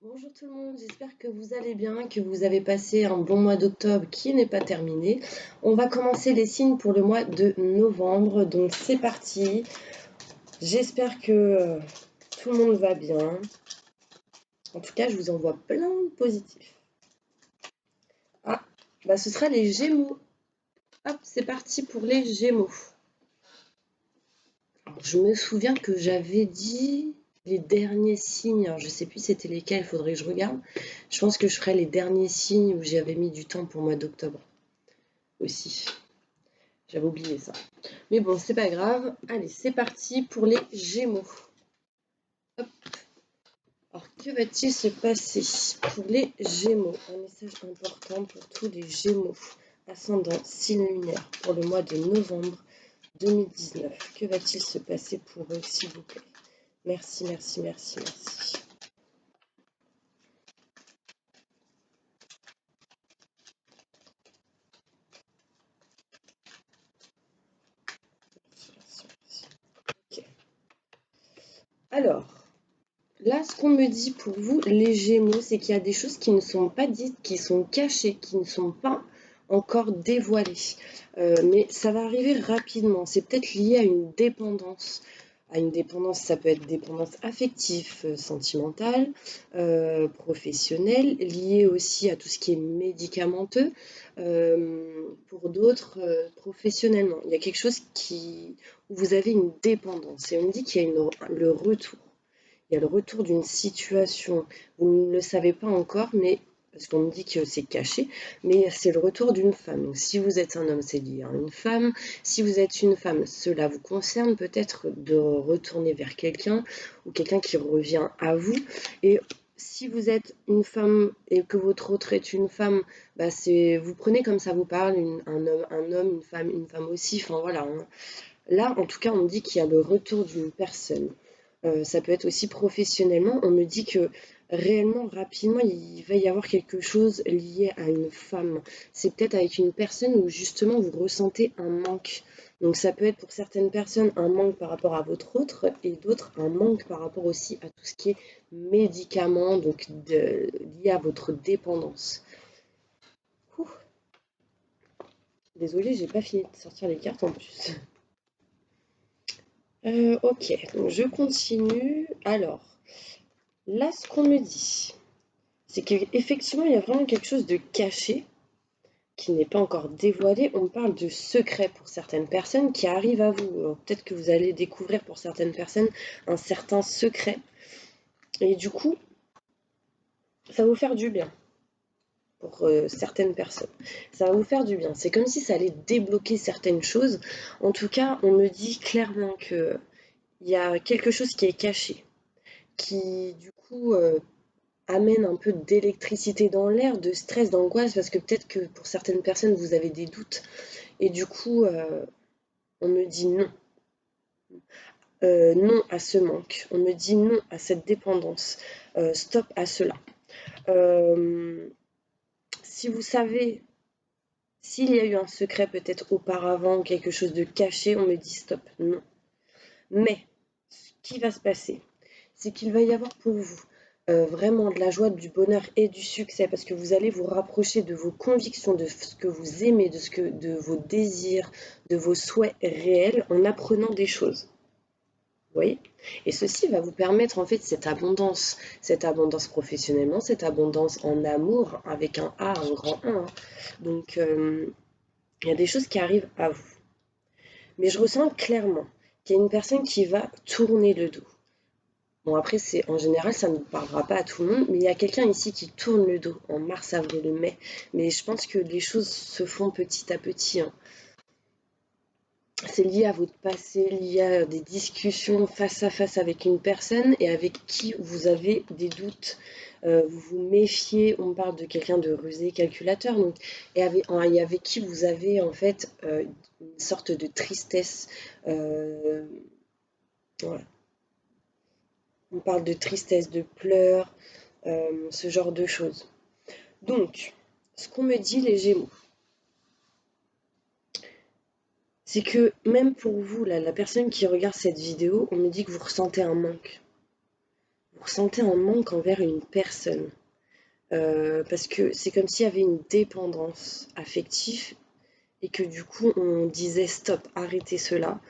Bonjour tout le monde, j'espère que vous allez bien, que vous avez passé un bon mois d'octobre qui n'est pas terminé. On va commencer les signes pour le mois de novembre, donc c'est parti. J'espère que tout le monde va bien. En tout cas, je vous envoie plein de positifs. Ah, bah ce sera les Gémeaux. Hop, c'est parti pour les Gémeaux. Alors, je me souviens que j'avais dit les derniers signes, alors je sais plus c'était lesquels, il faudrait que je regarde. Je pense que je ferai les derniers signes où j'avais mis du temps pour le mois d'octobre aussi. J'avais oublié ça. Mais bon, c'est pas grave. Allez, c'est parti pour les Gémeaux. Hop. Alors, que va-t-il se passer pour les Gémeaux? Un message important pour tous les Gémeaux. Ascendant, signe lunaire pour le mois de novembre 2019. Que va-t-il se passer pour eux, s'il vous plaît? Merci, merci, merci, merci. Merci, merci, merci. Ok. Alors, là, ce qu'on me dit pour vous, les Gémeaux, c'est qu'il y a des choses qui ne sont pas dites, qui sont cachées, qui ne sont pas encore dévoilées. Mais ça va arriver rapidement. C'est peut-être lié à une dépendance. À une dépendance, ça peut être dépendance affective, sentimentale, professionnelle, liée aussi à tout ce qui est médicamenteux. Pour d'autres, professionnellement. Il y a quelque chose où vous avez une dépendance. Et on me dit qu'il y a le retour. Il y a le retour d'une situation. Vous ne le savez pas encore, mais parce qu'on me dit que c'est caché, mais c'est le retour d'une femme. Donc, si vous êtes un homme, c'est lié à une femme. Si vous êtes une femme, cela vous concerne peut-être de retourner vers quelqu'un ou quelqu'un qui revient à vous. Et si vous êtes une femme et que votre autre est une femme, bah vous prenez comme ça vous parle, un homme, une femme aussi. Enfin voilà, hein. Là, en tout cas, on me dit qu'il y a le retour d'une personne. Ça peut être aussi professionnellement. On me dit que réellement, rapidement, il va y avoir quelque chose lié à une femme. C'est peut-être avec une personne où justement vous ressentez un manque. Donc ça peut être pour certaines personnes un manque par rapport à votre autre et d'autres un manque par rapport aussi à tout ce qui est médicaments, donc lié à votre dépendance. Ouh, désolée, j'ai pas fini de sortir les cartes en plus. Ok, donc je continue. Alors, là, ce qu'on me dit, c'est qu'effectivement, il y a vraiment quelque chose de caché qui n'est pas encore dévoilé. On parle de secret pour certaines personnes qui arrivent à vous. Alors, peut-être que vous allez découvrir pour certaines personnes un certain secret. Et du coup, ça va vous faire du bien pour certaines personnes. Ça va vous faire du bien. C'est comme si ça allait débloquer certaines choses. En tout cas, on me dit clairement qu'il y a quelque chose qui est caché, qui du coup amène un peu d'électricité dans l'air, de stress, d'angoisse, parce que peut-être que pour certaines personnes, vous avez des doutes. Et du coup, on me dit non. Non à ce manque. On me dit non à cette dépendance. Stop à cela. Euh, si vous savez, s'il y a eu un secret peut-être auparavant, quelque chose de caché, on me dit stop, non. Mais, ce qui va se passer, c'est qu'il va y avoir pour vous vraiment de la joie, du bonheur et du succès, parce que vous allez vous rapprocher de vos convictions, de ce que vous aimez, de vos désirs, de vos souhaits réels en apprenant des choses. Vous voyez? Et ceci va vous permettre en fait cette abondance professionnellement, cette abondance en amour avec un A, un grand A, hein. Donc il y a des choses qui arrivent à vous. Mais je ressens clairement qu'il y a une personne qui va tourner le dos. Bon, après, c'est en général, ça ne parlera pas à tout le monde, mais il y a quelqu'un ici qui tourne le dos en mars, avril, mai. Mais je pense que les choses se font petit à petit, hein. C'est lié à votre passé, lié à des discussions face à face avec une personne et avec qui vous avez des doutes. Vous vous méfiez, on parle de quelqu'un de rusé, calculateur, donc, et avec qui vous avez en fait une sorte de tristesse. euh, voilà. On parle de tristesse, de pleurs, ce genre de choses. Donc, ce qu'on me dit les Gémeaux, c'est que même pour vous, là, la personne qui regarde cette vidéo, on me dit que vous ressentez un manque. Vous ressentez un manque envers une personne. Parce que c'est comme s'il y avait une dépendance affective et que du coup on disait stop, arrêtez cela,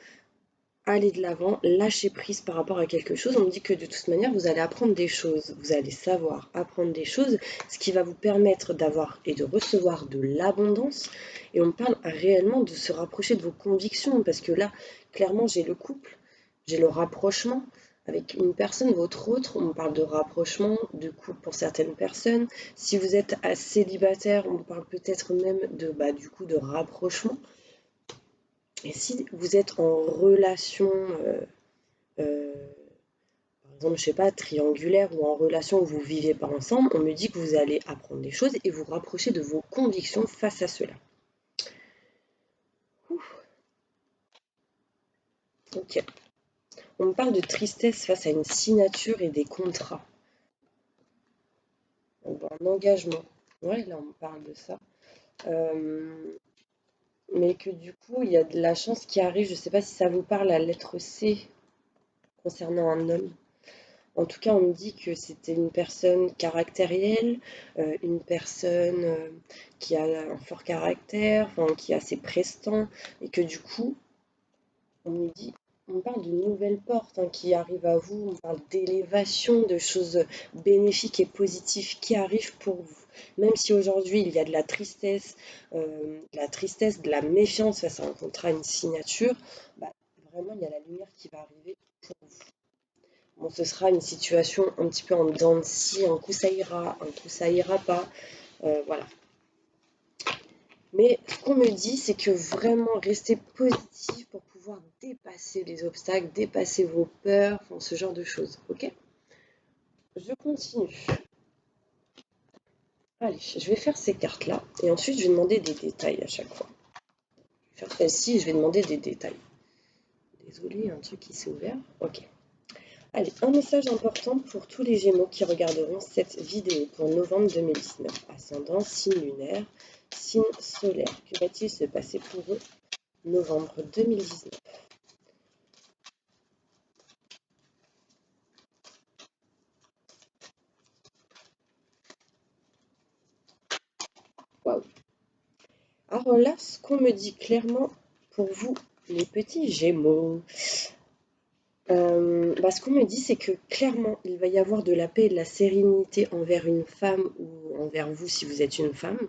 allez de l'avant, lâchez prise par rapport à quelque chose. On me dit que de toute manière vous allez apprendre des choses, vous allez savoir apprendre des choses, ce qui va vous permettre d'avoir et de recevoir de l'abondance. Et on parle réellement de se rapprocher de vos convictions parce que là, clairement, j'ai le couple, j'ai le rapprochement. Avec une personne, votre autre, on parle de rapprochement, de couple pour certaines personnes. Si vous êtes célibataire, on parle peut-être même de, du coup, de rapprochement. Et si vous êtes en relation, euh, par exemple, je sais pas, triangulaire ou en relation où vous vivez pas ensemble, on me dit que vous allez apprendre des choses et vous rapprocher de vos convictions face à cela. Ouh, ok. On me parle de tristesse face à une signature et des contrats. Un engagement. Ouais, là on me parle de ça. Euh, mais que du coup, il y a de la chance qui arrive. Je sais pas si ça vous parle, la lettre C concernant un homme. En tout cas, on me dit que c'était une personne caractérielle, une personne qui a un fort caractère, enfin, qui est assez prestant, et que du coup, on me dit, on parle de nouvelles portes qui arrivent à vous, on parle d'élévation, de choses bénéfiques et positives qui arrivent pour vous. Même si aujourd'hui il y a de la méfiance face à un contrat, une signature, vraiment il y a la lumière qui va arriver pour vous. Bon, ce sera une situation un petit peu en dents de scie, un coup ça ira, un coup ça ira pas, voilà. Mais ce qu'on me dit, c'est que vraiment rester positif pour pouvoir dépasser les obstacles, dépasser vos peurs, enfin, ce genre de choses, ok? Je continue. Allez, je vais faire ces cartes-là, et ensuite je vais demander des détails à chaque fois. Je vais faire celle-ci et je vais demander des détails. Désolée, il y a un truc qui s'est ouvert. Ok. Allez, un message important pour tous les Gémeaux qui regarderont cette vidéo pour novembre 2019. Ascendant, signe lunaire, signe solaire. Que va-t-il se passer pour eux novembre 2019? Waouh! Alors là, ce qu'on me dit clairement pour vous, les petits Gémeaux, ce qu'on me dit, c'est que clairement, il va y avoir de la paix et de la sérénité envers une femme ou envers vous si vous êtes une femme.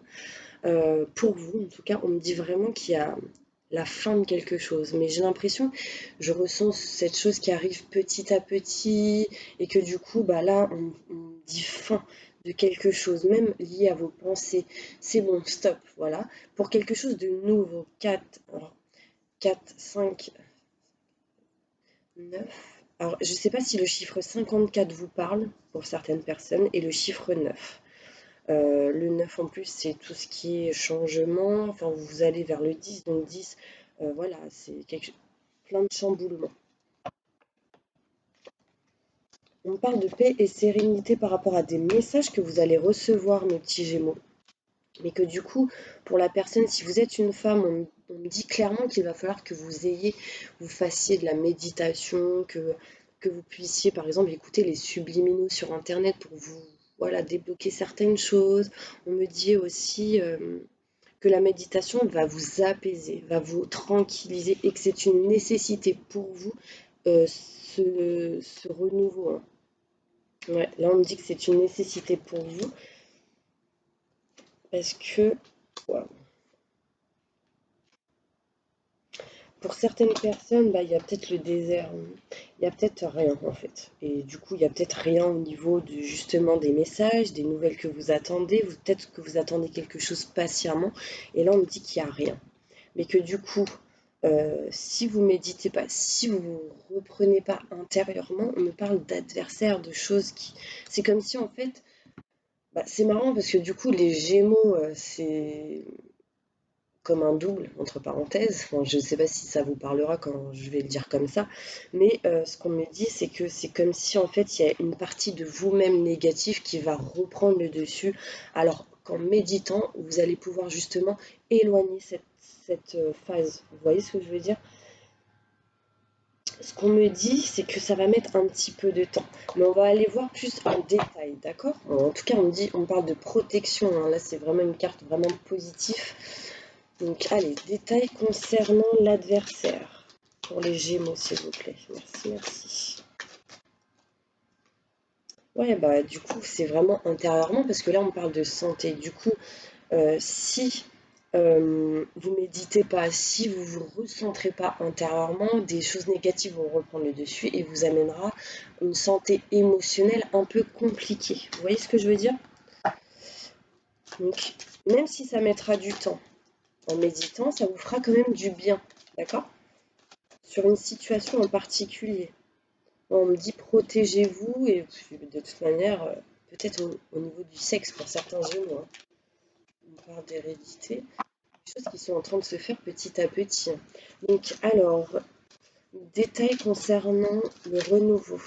Pour vous, en tout cas, on me dit vraiment qu'il y a la fin de quelque chose. Mais j'ai l'impression, je ressens cette chose qui arrive petit à petit et que du coup, là, on dit fin de quelque chose, même lié à vos pensées. C'est bon, stop, voilà. Pour quelque chose de nouveau. 4, alors 4, 5, 9. Alors, je ne sais pas si le chiffre 54 vous parle pour certaines personnes et le chiffre 9. Le 9 en plus, c'est tout ce qui est changement. Enfin, vous allez vers le 10, donc 10, voilà, c'est plein de chamboulements. On parle de paix et sérénité par rapport à des messages que vous allez recevoir, mes petits Gémeaux. Mais que du coup, pour la personne, si vous êtes une femme, on me dit clairement qu'il va falloir que vous fassiez de la méditation, que vous puissiez, par exemple, écouter les subliminaux sur Internet pour vous, voilà, débloquer certaines choses. On me dit aussi que la méditation va vous apaiser, va vous tranquilliser et que c'est une nécessité pour vous, ce renouveau, hein. Ouais, là, on me dit que c'est une nécessité pour vous parce que, waouh, pour certaines personnes, il y a peut-être le désert, il y a peut-être rien en fait. Et du coup, il y a peut-être rien au niveau justement des messages, des nouvelles que vous attendez, peut-être que vous attendez quelque chose patiemment, et là on me dit qu'il n'y a rien. Mais que du coup, si vous méditez pas, si vous vous reprenez pas intérieurement, on me parle d'adversaires, de choses qui... C'est comme si en fait, c'est marrant parce que du coup, les Gémeaux, c'est comme un double, entre parenthèses. Enfin, je ne sais pas si ça vous parlera quand je vais le dire comme ça, mais ce qu'on me dit, c'est que c'est comme si en fait il y a une partie de vous-même négative qui va reprendre le dessus, alors qu'en méditant, vous allez pouvoir justement éloigner cette phase. Vous voyez ce que je veux dire? Ce qu'on me dit, c'est que ça va mettre un petit peu de temps. Mais on va aller voir plus en détail, d'accord? En tout cas, on parle de protection, hein. Là, c'est vraiment une carte vraiment positive. Donc, allez, détails concernant l'adversaire. Pour les Gémeaux, s'il vous plaît. Merci, merci. Ouais, bah du coup, c'est vraiment intérieurement, parce que là, on parle de santé. Du coup, si vous méditez pas, si vous vous recentrez pas intérieurement, des choses négatives vont reprendre le dessus et vous amènera une santé émotionnelle un peu compliquée. Vous voyez ce que je veux dire? Donc, même si ça mettra du temps en méditant, ça vous fera quand même du bien, d'accord? Sur une situation en particulier. On me dit protégez-vous et puis, de toute manière, peut-être au niveau du sexe pour certains gémeaux, hein. On parle d'hérédité. Choses qui sont en train de se faire petit à petit. Donc, alors, détails concernant le renouveau.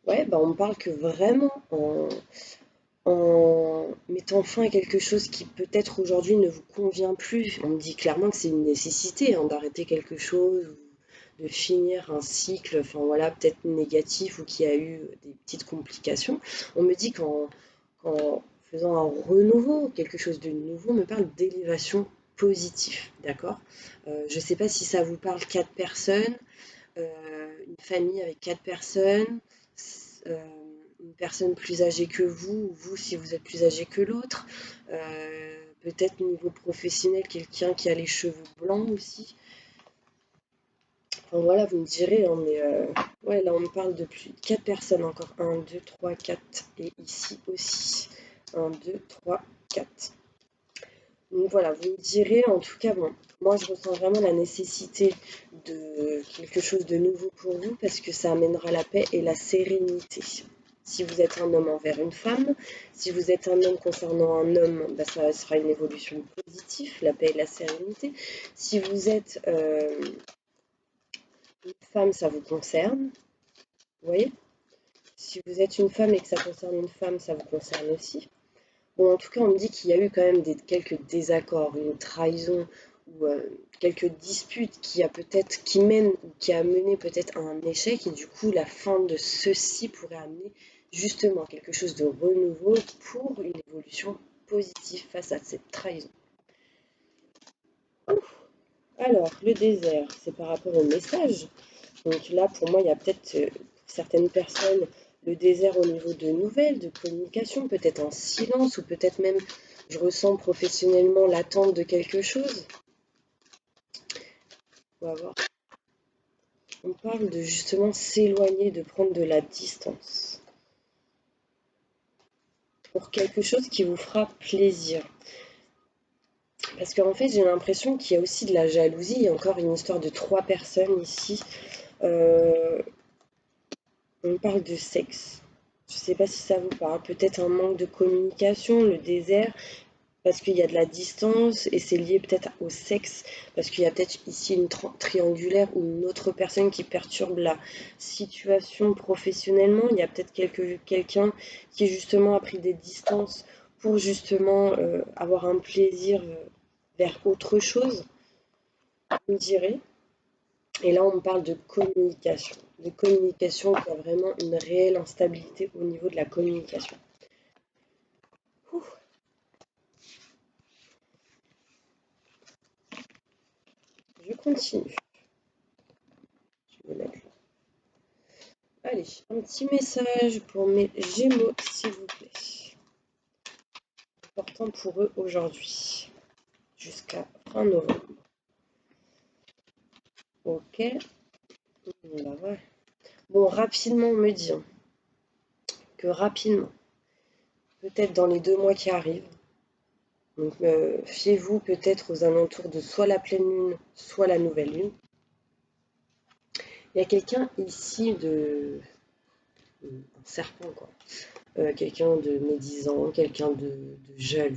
Ouais, bah on me parle que vraiment en mettant fin à quelque chose qui peut-être aujourd'hui ne vous convient plus. On me dit clairement que c'est une nécessité, hein, d'arrêter quelque chose, ou de finir un cycle, enfin voilà, peut-être négatif ou qui a eu des petites complications. On me dit qu'en faisant un renouveau, quelque chose de nouveau, on me parle d'élévation positive, d'accord? Je ne sais pas si ça vous parle 4 personnes, une famille avec 4 personnes, euh, une personne plus âgée que vous, ou vous si vous êtes plus âgé que l'autre, peut-être au niveau professionnel, quelqu'un qui a les cheveux blancs aussi. Enfin voilà, vous me direz, hein, mais ouais, là on me parle de plus de 4 personnes encore. Un, 2, 3, 4. Et ici aussi. Un, 2, 3, 4. Donc voilà, vous me direz, en tout cas, bon, moi je ressens vraiment la nécessité de quelque chose de nouveau pour vous parce que ça amènera la paix et la sérénité. Si vous êtes un homme envers une femme, si vous êtes un homme concernant un homme, bah, ça sera une évolution positive, la paix et la sérénité. Si vous êtes une femme, ça vous concerne, vous voyez? Si vous êtes une femme et que ça concerne une femme, ça vous concerne aussi. Bon, en tout cas, on me dit qu'il y a eu quand même quelques désaccords, une trahison ou quelques disputes qui mènent ou qui a mené peut-être à un échec et du coup, la fin de ceci pourrait amener justement quelque chose de renouveau pour une évolution positive face à cette trahison. Alors, le désert, c'est par rapport au message. Donc là, pour moi, il y a peut-être, pour certaines personnes, le désert au niveau de nouvelles, de communication, peut-être un silence, ou peut-être même, je ressens professionnellement l'attente de quelque chose. On va voir. On parle de justement s'éloigner, de prendre de la distance. Pour quelque chose qui vous fera plaisir. Parce qu'en fait, j'ai l'impression qu'il y a aussi de la jalousie. Il y a encore une histoire de 3 personnes ici. Euh, on parle de sexe. Je ne sais pas si ça vous parle. Peut-être un manque de communication, le désert, parce qu'il y a de la distance et c'est lié peut-être au sexe, parce qu'il y a peut-être ici une triangulaire ou une autre personne qui perturbe la situation professionnellement. Il y a peut-être quelqu'un qui justement a pris des distances pour justement avoir un plaisir vers autre chose, vous me direz. Et là, on me parle de communication. De communication, qui a vraiment une réelle instabilité au niveau de la communication. Ouh. Je continue. Je vais mettre là. Allez, un petit message pour mes Gémeaux, s'il vous plaît. Important pour eux aujourd'hui, jusqu'à fin novembre. Ok. Bah ouais. Bon, rapidement, on me dit que rapidement, peut-être dans les 2 mois qui arrivent, donc fiez-vous peut-être aux alentours de soit la pleine lune, soit la nouvelle lune. Il y a quelqu'un ici un serpent, quoi. Quelqu'un de médisant, quelqu'un de jaloux,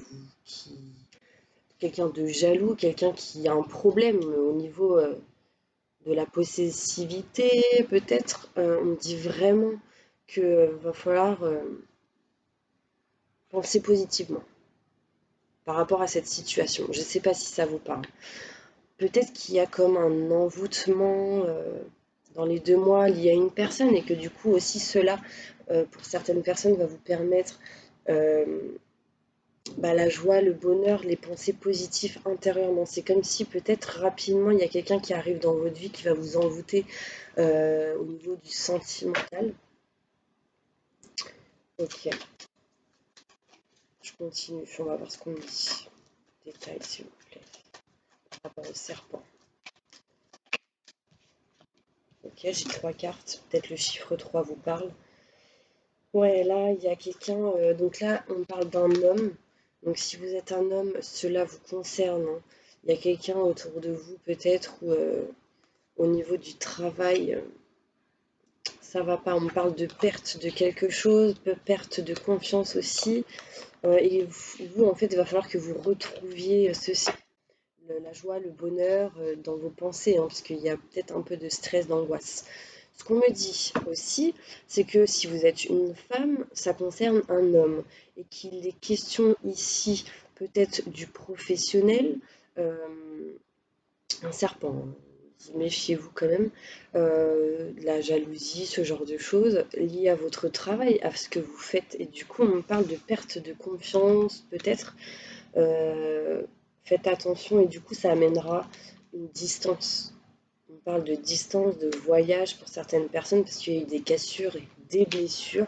quelqu'un qui a un problème au niveau de la possessivité, peut-être. On me dit vraiment que va falloir penser positivement par rapport à cette situation. Je ne sais pas si ça vous parle. peut-être qu'il y a comme un envoûtement dans les 2 mois lié à une personne et que du coup aussi cela, pour certaines personnes, va vous permettre la joie, le bonheur, les pensées positives intérieurement. C'est comme si peut-être rapidement il y a quelqu'un qui arrive dans votre vie qui va vous envoûter au niveau du sentimental. Ok, je continue, on va voir ce qu'on me dit. Détail s'il vous plaît, par rapport au serpent. Ok, j'ai 3 cartes, peut-être le chiffre 3 vous parle. Ouais, là, il y a quelqu'un, donc là, on parle d'un homme. Donc si vous êtes un homme, cela vous concerne, hein. Il y a quelqu'un autour de vous peut-être ou au niveau du travail, ça va pas. On parle de perte de quelque chose, de perte de confiance aussi. Et vous, en fait, il va falloir que vous retrouviez ceci, la joie, le bonheur dans vos pensées, hein, parce qu'il y a peut-être un peu de stress, d'angoisse. Ce qu'on me dit aussi, c'est que si vous êtes une femme, ça concerne un homme et qu'il est question ici peut-être du professionnel, un serpent, hein. Méfiez-vous quand même, de la jalousie, ce genre de choses liées à votre travail, à ce que vous faites. Et du coup, on parle de perte de confiance, peut-être. Euh, Faites attention et du coup, ça amènera une distance. On parle de distance, de voyage pour certaines personnes parce qu'il y a eu des cassures et des blessures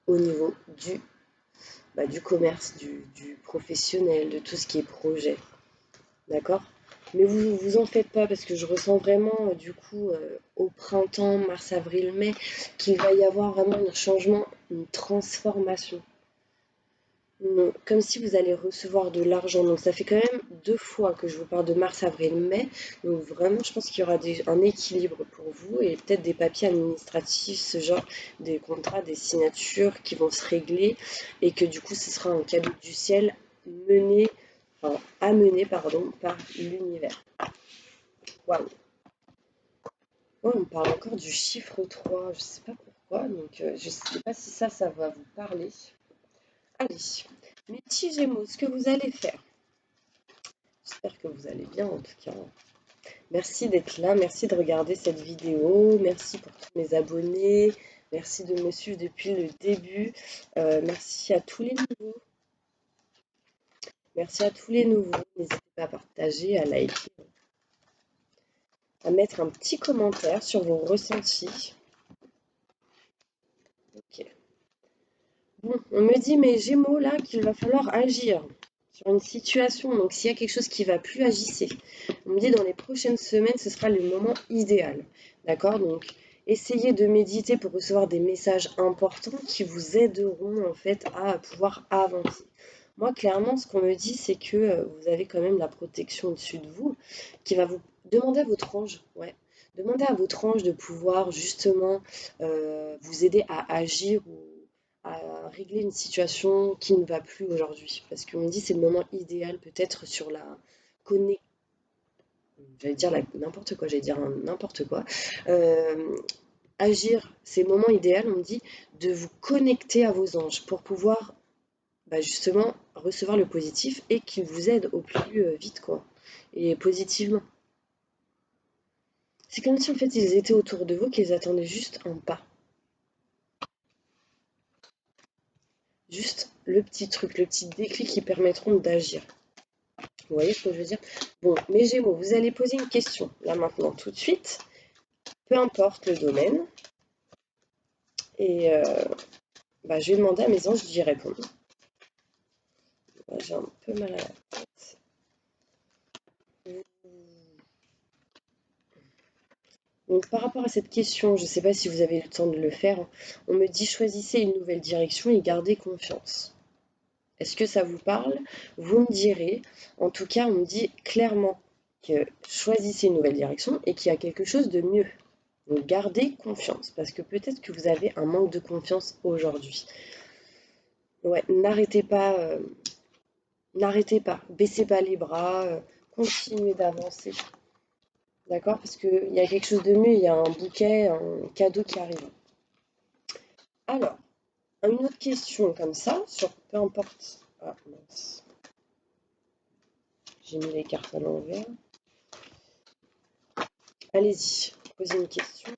au niveau du commerce, du professionnel, de tout ce qui est projet. D'accord? Mais vous en faites pas parce que je ressens vraiment du coup au printemps, mars, avril, mai qu'il va y avoir vraiment un changement, une transformation. Comme si vous allez recevoir de l'argent. Donc ça fait quand même 2 fois que je vous parle de mars, avril, mai. Donc vraiment, je pense qu'il y aura un équilibre pour vous et peut-être des papiers administratifs, ce genre, des contrats, des signatures qui vont se régler et que du coup, ce sera un cadeau du ciel mené, enfin, amené, pardon, par l'univers. Waouh! Ouais, on parle encore du chiffre 3. Je sais pas pourquoi, donc je sais pas si ça va vous parler. Allez, mes petits Gémeaux, ce que vous allez faire. J'espère que vous allez bien en tout cas. Merci d'être là, merci de regarder cette vidéo, merci pour tous mes abonnés, merci de me suivre depuis le début, merci à tous les nouveaux, merci à tous les nouveaux, n'hésitez pas à partager, à liker, à mettre un petit commentaire sur vos ressentis. Ok. Bon, on me dit mes Gémeaux là qu'il va falloir agir sur une situation, donc s'il y a quelque chose qui va plus, agissez. On me dit dans les prochaines semaines, ce sera le moment idéal. D'accord? Donc, essayez de méditer pour recevoir des messages importants qui vous aideront en fait à pouvoir avancer. Moi, clairement, ce qu'on me dit, c'est que vous avez quand même la protection au-dessus de vous qui va vous demander à votre ange, ouais, demander à votre ange de pouvoir justement vous aider à agir ou à régler une situation qui ne va plus aujourd'hui. Parce qu'on me dit c'est le moment idéal peut-être sur la connexion. J'allais dire n'importe quoi, j'allais dire n'importe quoi. Euh, Agir, c'est le moment idéal, on me dit, de vous connecter à vos anges pour pouvoir justement recevoir le positif et qu'ils vous aident au plus vite, quoi. Et positivement. C'est comme si en fait ils étaient autour de vous, qu'ils attendaient juste un pas. Juste le petit truc, le petit déclic qui permettront d'agir. Vous voyez ce que je veux dire? Bon, mes Gémeaux, vous allez poser une question, là maintenant, tout de suite, peu importe le domaine, et je vais demander à mes anges d'y répondre. J'ai un peu mal à la tête. Donc par rapport à cette question, je ne sais pas si vous avez eu le temps de le faire, on me dit choisissez une nouvelle direction et gardez confiance. Est-ce que ça vous parle? Vous me direz. En tout cas, on me dit clairement que choisissez une nouvelle direction et qu'il y a quelque chose de mieux. Donc gardez confiance, parce que peut-être que vous avez un manque de confiance aujourd'hui. Ouais, n'arrêtez pas, baissez pas les bras, continuez d'avancer. D'accord? Parce qu'il y a quelque chose de mieux, il y a un bouquet, un cadeau qui arrive. Alors, une autre question comme ça, sur peu importe. Ah mince. J'ai mis les cartes à l'envers. Allez-y, posez une question.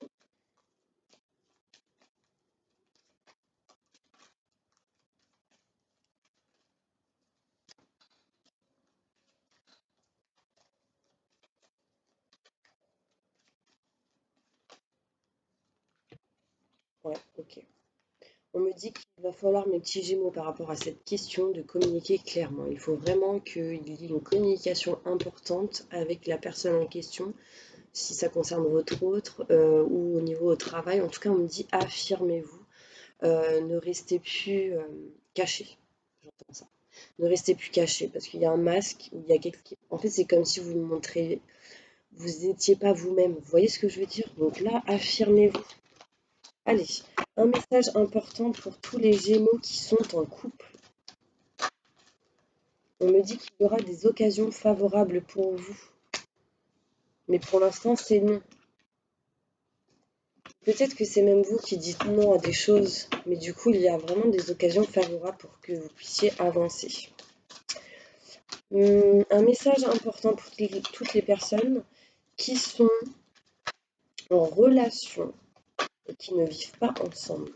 Ouais, ok. On me dit qu'il va falloir, mes petits gémeaux, par rapport à cette question, de communiquer clairement. Il faut vraiment qu'il y ait une communication importante avec la personne en question, si ça concerne votre autre ou au niveau au travail. En tout cas, on me dit affirmez-vous, ne restez plus caché. J'entends ça. Ne restez plus caché parce qu'il y a un masque ou il y a quelque chose. En fait, c'est comme si vous montrez, vous n'étiez pas vous-même. Vous voyez ce que je veux dire? Donc là, affirmez-vous. Allez, un message important pour tous les Gémeaux qui sont en couple. On me dit qu'il y aura des occasions favorables pour vous. Mais pour l'instant, c'est non. Peut-être que c'est même vous qui dites non à des choses, mais du coup, il y a vraiment des occasions favorables pour que vous puissiez avancer. Un message important pour toutes les personnes qui sont en relation et qui ne vivent pas ensemble.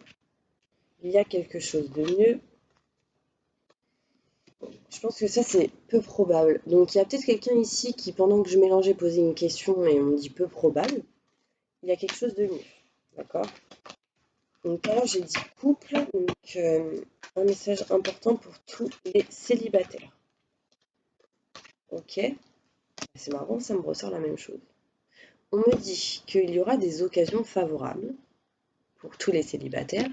Il y a quelque chose de mieux. Je pense que ça, c'est peu probable. Donc, il y a peut-être quelqu'un ici qui, pendant que je mélangeais, posait une question et on me dit peu probable. Il y a quelque chose de mieux. D'accord? Donc, alors, j'ai dit couple. Donc, un message important pour tous les célibataires. Ok? C'est marrant, ça me ressort la même chose. On me dit qu'il y aura des occasions favorables pour tous les célibataires.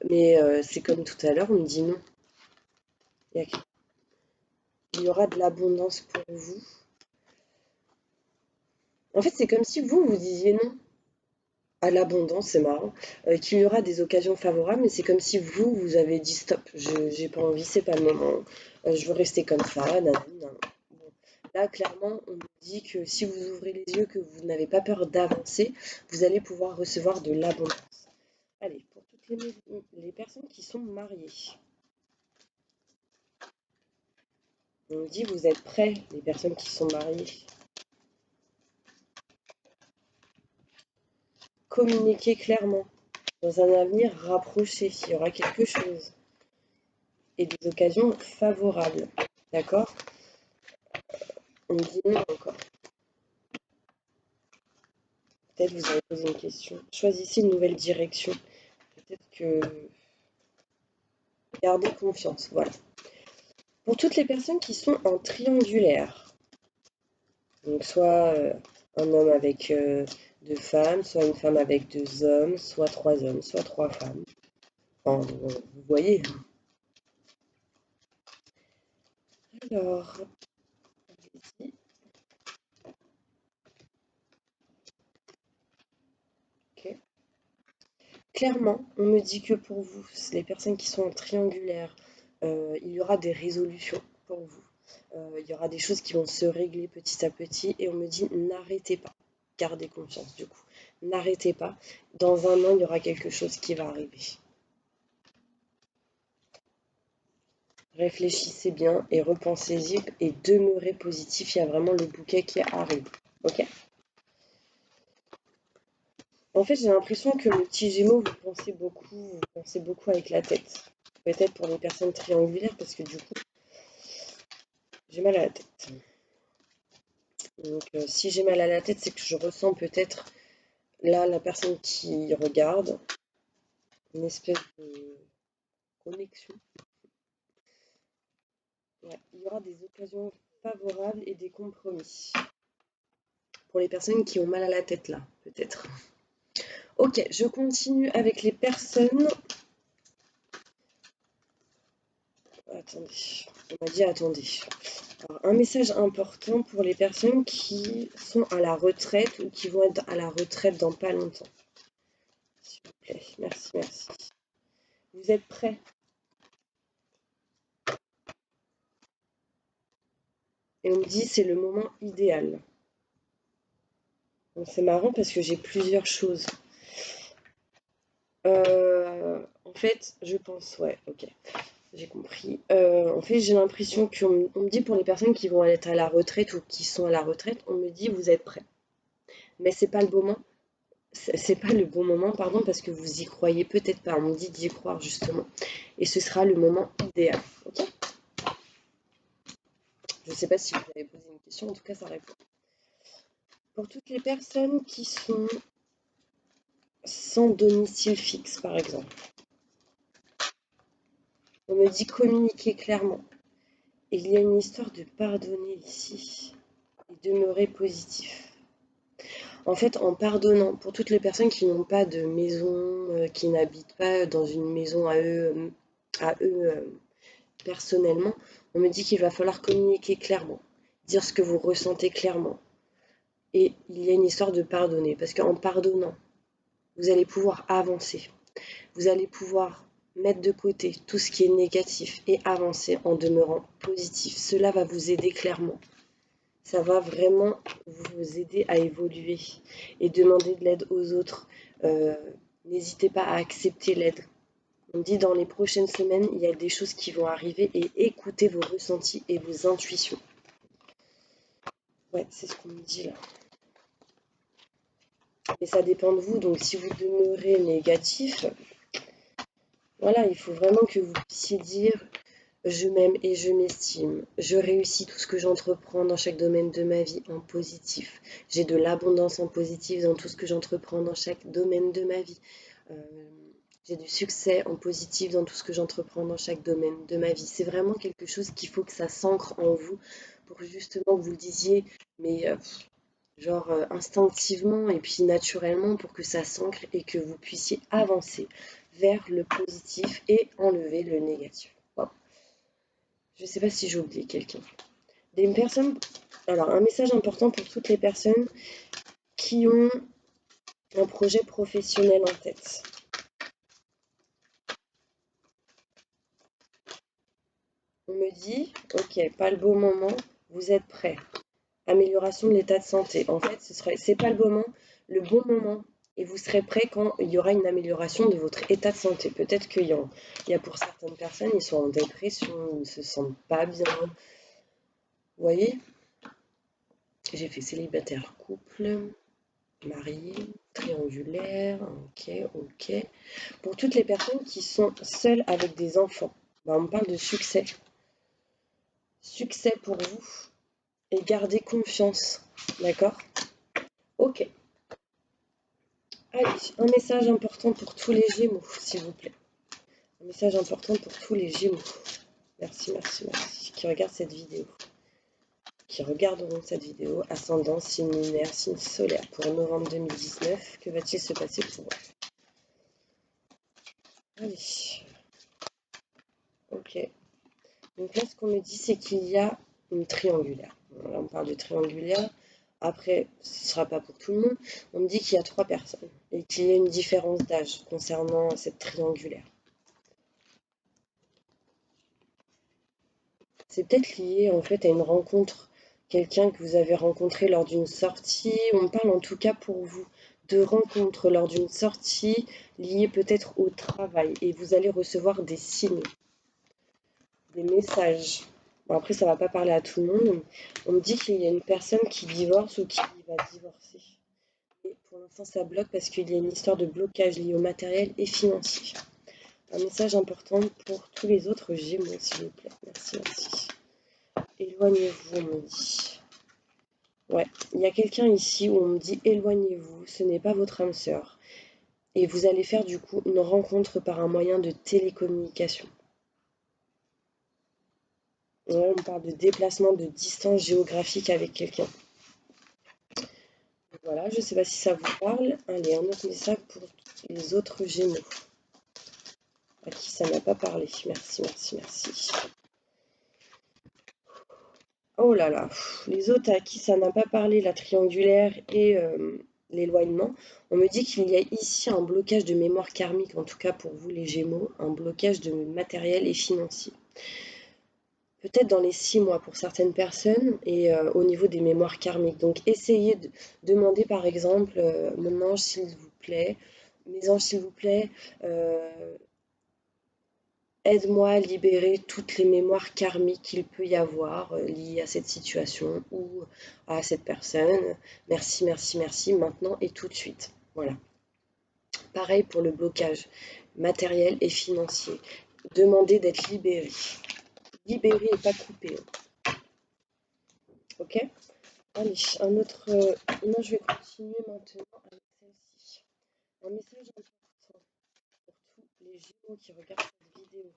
Mais c'est comme tout à l'heure, on me dit non. Il y aura de l'abondance pour vous. En fait, c'est comme si vous disiez non à l'abondance, c'est marrant. Qu'il y aura des occasions favorables, mais c'est comme si vous avez dit stop, j'ai pas envie, c'est pas le moment. Je veux rester comme ça, nanana. Bon. Là, clairement, on nous dit que si vous ouvrez les yeux, que vous n'avez pas peur d'avancer, vous allez pouvoir recevoir de l'abondance. Allez, pour toutes les personnes qui sont mariées, on nous dit vous êtes prêts, les personnes qui sont mariées. Communiquez clairement. Dans un avenir rapproché, il y aura quelque chose. Et des occasions favorables. D'accord? On me dit non encore. Peut-être vous avez posé une question. Choisissez une nouvelle direction. Peut-être que gardez confiance. Voilà. Pour toutes les personnes qui sont en triangulaire, donc soit un homme avec deux femmes, soit une femme avec deux hommes, soit trois hommes, soit trois femmes. Enfin, vous voyez. Alors, ici. Ok. Clairement, on me dit que pour vous, les personnes qui sont en triangulaire, il y aura des résolutions pour vous. Il y aura des choses qui vont se régler petit à petit et on me dit n'arrêtez pas. Gardez confiance du coup. N'arrêtez pas. Dans un an, il y aura quelque chose qui va arriver. Réfléchissez bien et repensez-y et demeurez positif. Il y a vraiment le bouquet qui arrive. Ok? En fait, j'ai l'impression que le petit Gémeaux, vous pensez beaucoup avec la tête. Peut-être pour les personnes triangulaires, parce que du coup, j'ai mal à la tête. Donc, si j'ai mal à la tête, c'est que je ressens peut-être, là, la personne qui regarde, une espèce de connexion. Ouais, il y aura des occasions favorables et des compromis. Pour les personnes qui ont mal à la tête, là, peut-être. Ok, je continue avec les personnes. Attendez, on m'a dit attendez. Alors, un message important pour les personnes qui sont à la retraite ou qui vont être à la retraite dans pas longtemps. S'il vous plaît, merci, merci. Vous êtes prêts? Et on me dit c'est le moment idéal. Donc c'est marrant parce que j'ai plusieurs choses. En fait, je pense, ouais, ok, j'ai compris. En fait, j'ai l'impression qu'on me dit pour les personnes qui vont être à la retraite ou qui sont à la retraite, on me dit vous êtes prêts. mais c'est pas le bon moment. C'est pas le bon moment, pardon, parce que vous y croyez peut-être pas. On me dit d'y croire justement. Et ce sera le moment idéal. Ok. Je sais pas si vous avez posé une question, en tout cas ça répond. Pour toutes les personnes qui sont sans domicile fixe, par exemple, on me dit communiquer clairement. Il y a une histoire de pardonner ici et demeurer positif. En fait, en pardonnant, pour toutes les personnes qui n'ont pas de maison, qui n'habitent pas dans une maison à eux personnellement, on me dit qu'il va falloir communiquer clairement, dire ce que vous ressentez clairement. Et il y a une histoire de pardonner, parce qu'en pardonnant, vous allez pouvoir avancer. Vous allez pouvoir mettre de côté tout ce qui est négatif et avancer en demeurant positif. Cela va vous aider clairement. Ça va vraiment vous aider à évoluer et demander de l'aide aux autres. N'hésitez pas à accepter l'aide. On dit dans les prochaines semaines, il y a des choses qui vont arriver et écoutez vos ressentis et vos intuitions. Ouais, c'est ce qu'on me dit là. Mais ça dépend de vous, donc si vous demeurez négatif, voilà, il faut vraiment que vous puissiez dire je m'aime et je m'estime, je réussis tout ce que j'entreprends dans chaque domaine de ma vie en positif. J'ai de l'abondance en positif dans tout ce que j'entreprends dans chaque domaine de ma vie. J'ai du succès en positif dans tout ce que j'entreprends dans chaque domaine de ma vie. C'est vraiment quelque chose qu'il faut que ça s'ancre en vous pour que justement vous le disiez, mais instinctivement et puis naturellement pour que ça s'ancre et que vous puissiez avancer vers le positif et enlever le négatif. Wow. Je ne sais pas si j'ai oublié quelqu'un. Des personnes. Alors, un message important pour toutes les personnes qui ont un projet professionnel en tête. On me dit, ok, pas le bon moment, vous êtes prêts. Amélioration de l'état de santé. En fait, c'est pas le bon moment, et vous serez prêt quand il y aura une amélioration de votre état de santé. Peut-être qu'il y a pour certaines personnes, ils sont en dépression, ils ne se sentent pas bien. Vous voyez, j'ai fait célibataire, couple, marié, triangulaire, ok. Pour toutes les personnes qui sont seules avec des enfants, on parle de succès. Succès pour vous et gardez confiance, d'accord? Ok. Allez, un message important pour tous les Gémeaux, s'il vous plaît. Un message important pour tous les Gémeaux. Merci, qui regardent cette vidéo. Qui regarderont cette vidéo. Ascendant, signe lunaire, signe solaire pour novembre 2019. Que va-t-il se passer pour eux? Allez. Ok. Donc là, ce qu'on me dit, c'est qu'il y a une triangulaire. Là, on parle de triangulaire. Après, ce ne sera pas pour tout le monde. On me dit qu'il y a 3 personnes et qu'il y a une différence d'âge concernant cette triangulaire. C'est peut-être lié en fait à une rencontre, quelqu'un que vous avez rencontré lors d'une sortie. On parle en tout cas pour vous de rencontres lors d'une sortie liée peut-être au travail et vous allez recevoir des signes, des messages. Bon, après, ça va pas parler à tout le monde. On me dit qu'il y a une personne qui divorce ou qui va divorcer. Et pour l'instant, ça bloque parce qu'il y a une histoire de blocage liée au matériel et financier. Un message important pour tous les autres Gémeaux, s'il vous plaît. Merci. Éloignez-vous, on me dit. Ouais, il y a quelqu'un ici où on me dit éloignez-vous, ce n'est pas votre âme sœur. Et vous allez faire du coup une rencontre par un moyen de télécommunication. Ouais, on parle de déplacement de distance géographique avec quelqu'un. Voilà, je ne sais pas si ça vous parle. Allez, un autre message pour les autres Gémeaux. À qui ça n'a pas parlé. Merci. Oh là là, les autres à qui ça n'a pas parlé, la triangulaire et l'éloignement, on me dit qu'il y a ici un blocage de mémoire karmique, en tout cas pour vous les Gémeaux, un blocage de matériel et financier. Peut-être dans les 6 mois pour certaines personnes et au niveau des mémoires karmiques. Donc essayez de demander par exemple, mon ange s'il vous plaît, mes anges s'il vous plaît, Aide-moi à libérer toutes les mémoires karmiques qu'il peut y avoir liées à cette situation ou à cette personne. Merci, merci, merci, maintenant et tout de suite. Voilà. Pareil pour le blocage matériel et financier. Demander d'être libéré. Libéré et pas coupé. Ok? Allez, un autre. Moi, je vais continuer maintenant avec celle-ci. Un message important pour tous les Gémeaux qui regardent cette vidéo,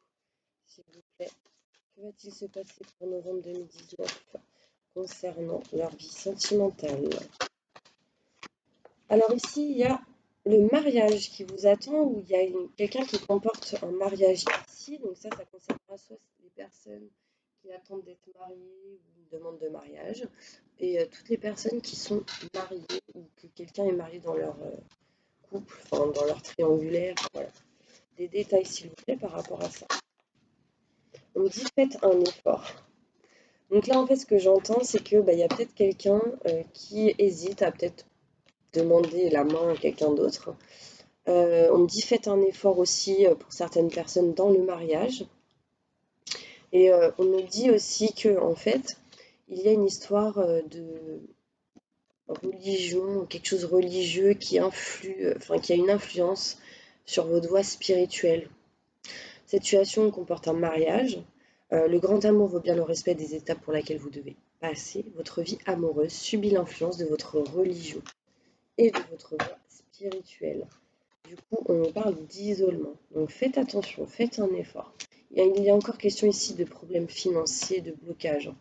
s'il vous plaît. Que va-t-il se passer pour novembre 2019 concernant leur vie sentimentale? Alors ici, il y a le mariage qui vous attend, ou il y a quelqu'un qui comporte un mariage ici. Donc ça concernera soit les personnes qui attendent d'être mariées ou une demande de mariage, et toutes les personnes qui sont mariées ou que quelqu'un est marié dans leur couple, enfin dans leur triangulaire. Voilà. Des détails, s'il vous plaît, par rapport à ça. On me dit faites un effort. Donc là, en fait, ce que j'entends, c'est que y a peut-être quelqu'un qui hésite à peut-être demander la main à quelqu'un d'autre. On me dit faites un effort aussi pour certaines personnes dans le mariage. Et on me dit aussi que en fait, il y a une histoire de religion, quelque chose de religieux qui influe, qui a une influence sur vos voies spirituelles. Cette situation comporte un mariage. Le grand amour vaut bien le respect des étapes pour lesquelles vous devez passer. Votre vie amoureuse subit l'influence de votre religion et de votre voie spirituelle. Du coup, on parle d'isolement. Donc faites attention, faites un effort. Il y a encore question ici de problèmes financiers, de blocage.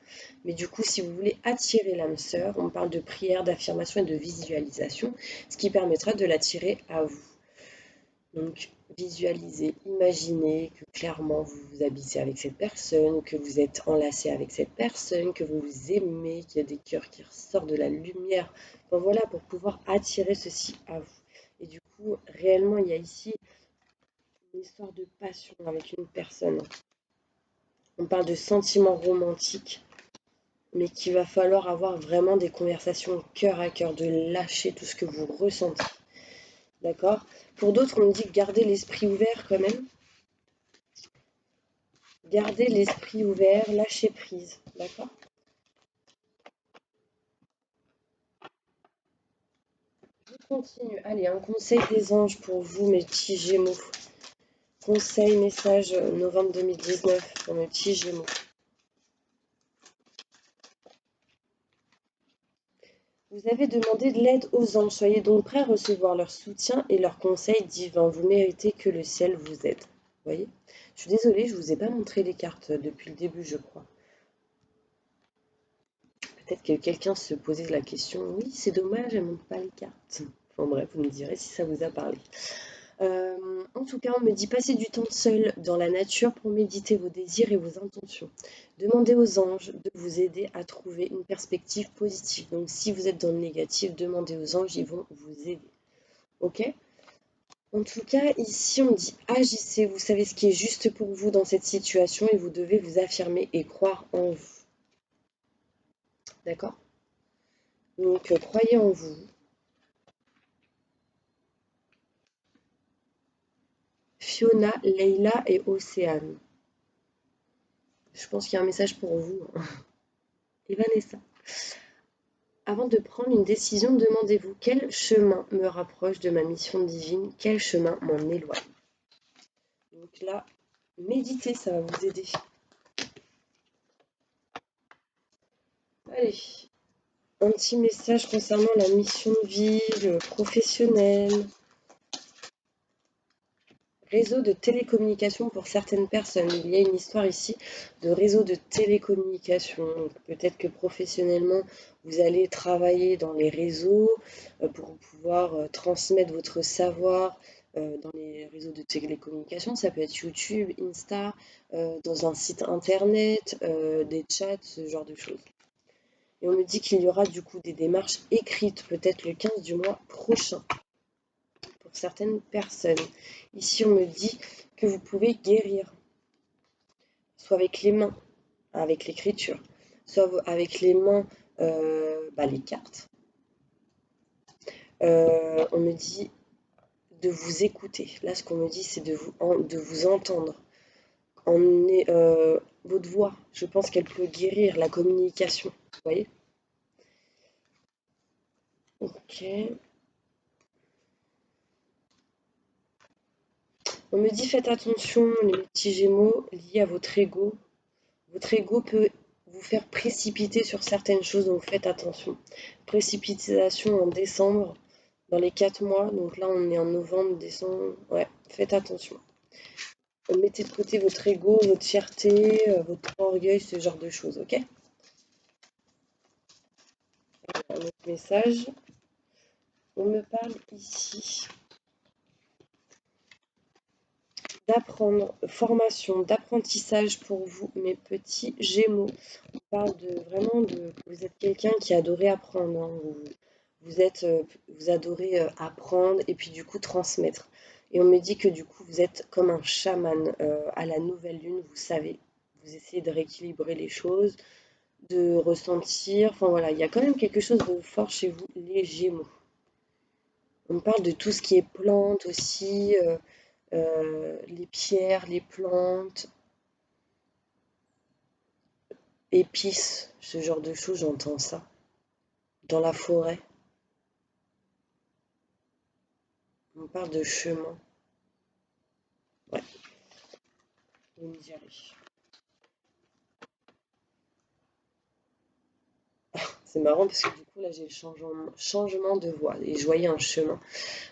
Mais du coup, si vous voulez attirer l'âme sœur, on parle de prière, d'affirmation et de visualisation, ce qui permettra de l'attirer à vous. Donc, visualisez, imaginez que clairement vous vous habitez avec cette personne, que vous êtes enlacé avec cette personne, que vous vous aimez, qu'il y a des cœurs qui ressortent de la lumière. Enfin voilà, pour pouvoir attirer ceci à vous. Et du coup, réellement, il y a ici une histoire de passion avec une personne. On parle de sentiments romantiques, mais qu'il va falloir avoir vraiment des conversations cœur à cœur, de lâcher tout ce que vous ressentez. D'accord? Pour d'autres, on me dit de garder l'esprit ouvert quand même. Gardez l'esprit ouvert, lâchez prise. D'accord? Je continue. Allez, un conseil des anges pour vous, mes petits Gémeaux. Conseil, message, novembre 2019 pour mes petits Gémeaux. Vous avez demandé de l'aide aux anges. Soyez donc prêts à recevoir leur soutien et leurs conseils divins. Vous méritez que le ciel vous aide. Vous voyez? Je suis désolée, je ne vous ai pas montré les cartes depuis le début, je crois. Peut-être que quelqu'un se posait la question. Oui, c'est dommage, elle ne montre pas les cartes. Enfin bref, vous me direz si ça vous a parlé. En tout cas, on me dit passer du temps seul dans la nature pour méditer vos désirs et vos intentions. Demandez aux anges de vous aider à trouver une perspective positive. Donc, si vous êtes dans le négatif, demandez aux anges, ils vont vous aider. Ok? En tout cas, ici, on me dit agissez, vous savez ce qui est juste pour vous dans cette situation et vous devez vous affirmer et croire en vous. D'accord? Donc, croyez en vous. Fiona, Leila et Océane. Je pense qu'il y a un message pour vous. Et Vanessa. Avant de prendre une décision, demandez-vous quel chemin me rapproche de ma mission divine, quel chemin m'en éloigne. Donc là, méditez, ça va vous aider. Allez, un petit message concernant la mission de vie, le professionnel. Réseau de télécommunication pour certaines personnes. Il y a une histoire ici de réseau de télécommunication. Peut-être que professionnellement, vous allez travailler dans les réseaux pour pouvoir transmettre votre savoir dans les réseaux de télécommunication. Ça peut être YouTube, Insta, dans un site internet, des chats, ce genre de choses. Et on me dit qu'il y aura du coup des démarches écrites, peut-être le 15 du mois prochain pour certaines personnes. Ici, on me dit que vous pouvez guérir, soit avec les mains, avec l'écriture, soit avec les mains, les cartes. On me dit de vous écouter. Là, ce qu'on me dit, c'est de vous entendre. votre voix, je pense qu'elle peut guérir la communication. Vous voyez? Ok. On me dit faites attention, les petits gémeaux, liés à votre ego. Votre ego peut vous faire précipiter sur certaines choses, donc faites attention. Précipitation en décembre, dans les 4 mois, donc là on est en novembre, décembre, ouais, faites attention. Mettez de côté votre ego, votre fierté, votre orgueil, ce genre de choses, ok? Un autre message, on me parle ici d'apprendre, formation, d'apprentissage pour vous, mes petits gémeaux. On parle de vous êtes quelqu'un qui adorait apprendre, hein. Vous adorez apprendre et puis du coup transmettre. Et on me dit que du coup vous êtes comme un chaman à la nouvelle lune, vous savez, vous essayez de rééquilibrer les choses, de ressentir, enfin voilà, il y a quand même quelque chose de fort chez vous, les Gémeaux. On parle de tout ce qui est plantes aussi, les pierres, les plantes, épices, ce genre de choses, j'entends ça. Dans la forêt, on parle de chemin. Ouais, vous me direz. C'est marrant parce que du coup là j'ai le changement de voie et je voyais un chemin.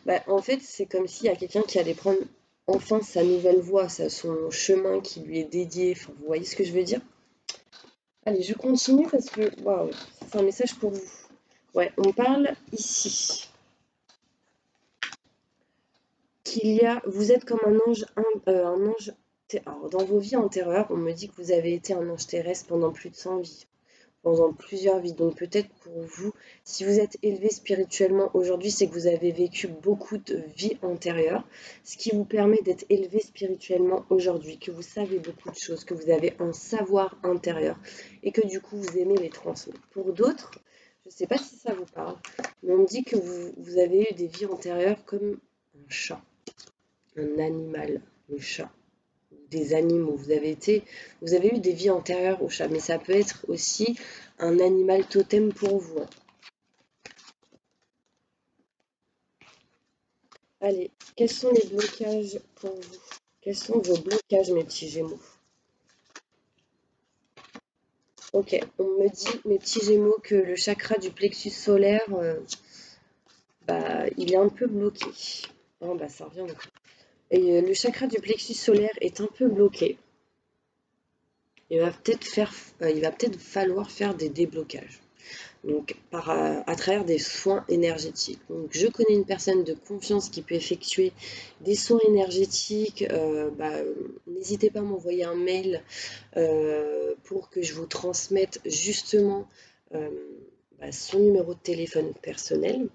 Bah, en fait c'est comme s'il y a quelqu'un qui allait prendre enfin sa nouvelle voie, son chemin qui lui est dédié. Enfin, vous voyez ce que je veux dire? Allez, je continue parce que waouh, c'est un message pour vous. Ouais, on parle ici vous êtes comme un ange. Alors, dans vos vies antérieures, on me dit que vous avez été un ange terrestre pendant plus de 100 vies, pendant plusieurs vies. Donc peut-être pour vous, si vous êtes élevé spirituellement aujourd'hui, c'est que vous avez vécu beaucoup de vies antérieures, ce qui vous permet d'être élevé spirituellement aujourd'hui, que vous savez beaucoup de choses, que vous avez un savoir intérieur et que du coup vous aimez les transmettre. Pour d'autres, je ne sais pas si ça vous parle, mais on me dit que vous avez eu des vies antérieures comme un chat, un animal, le chat des animaux. Vous avez eu des vies antérieures au chat, mais ça peut être aussi un animal totem pour vous, hein. Allez, quels sont les blocages pour vous? Quels sont vos blocages, mes petits gémeaux? Ok, on me dit, mes petits gémeaux, que le chakra du plexus solaire, bah, il est un peu bloqué. Oh, bah, ça revient encore. Et le chakra du plexus solaire est un peu bloqué. Il va peut-être falloir faire des déblocages. Donc à travers des soins énergétiques. Donc je connais une personne de confiance qui peut effectuer des soins énergétiques. N'hésitez pas à m'envoyer un mail pour que je vous transmette justement euh, son numéro de téléphone personnel.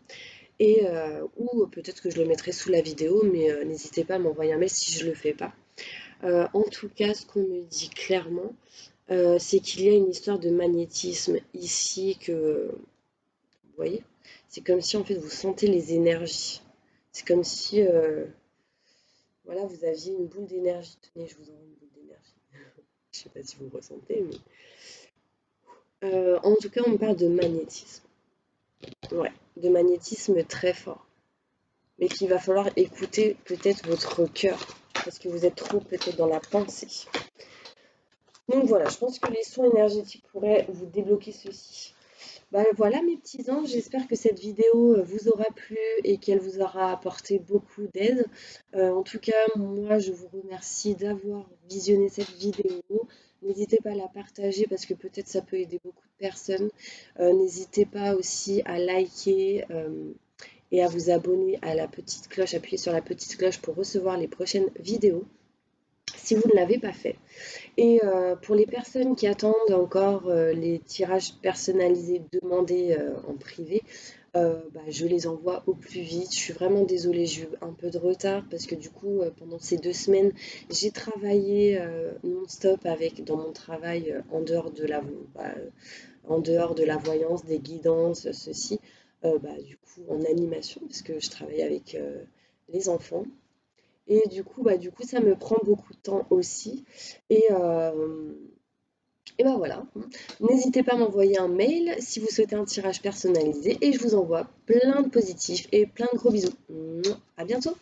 Ou peut-être que je le mettrai sous la vidéo, mais n'hésitez pas à m'envoyer un mail si je ne le fais pas. En tout cas, ce qu'on me dit clairement, c'est qu'il y a une histoire de magnétisme ici que, vous voyez? C'est comme si en fait vous sentez les énergies. C'est comme si voilà, vous aviez une boule d'énergie. Tenez, je vous envoie une boule d'énergie. Je sais pas si vous ressentez, mais en tout cas, on parle de magnétisme. Ouais, de magnétisme très fort. Mais qu'il va falloir écouter peut-être votre cœur, parce que vous êtes trop peut-être dans la pensée. Donc voilà, je pense que les soins énergétiques pourraient vous débloquer ceci. Bah, voilà mes petits anges, j'espère que cette vidéo vous aura plu et qu'elle vous aura apporté beaucoup d'aide. En tout cas, moi je vous remercie d'avoir visionné cette vidéo. N'hésitez pas à la partager parce que peut-être ça peut aider beaucoup de personnes. N'hésitez pas aussi à liker et à vous abonner à la petite cloche, appuyer sur la petite cloche pour recevoir les prochaines vidéos si vous ne l'avez pas fait. Et pour les personnes qui attendent encore les tirages personnalisés demandés en privé, je les envoie au plus vite. Je suis vraiment désolée, j'ai eu un peu de retard parce que du coup, pendant ces 2 semaines, j'ai travaillé non-stop dans mon travail en dehors de la voyance, des guidances, ceci, du coup en animation parce que je travaille avec les enfants. Et du coup, ça me prend beaucoup de temps aussi. Et, et bah voilà. N'hésitez pas à m'envoyer un mail si vous souhaitez un tirage personnalisé et je vous envoie plein de positifs et plein de gros bisous. À bientôt!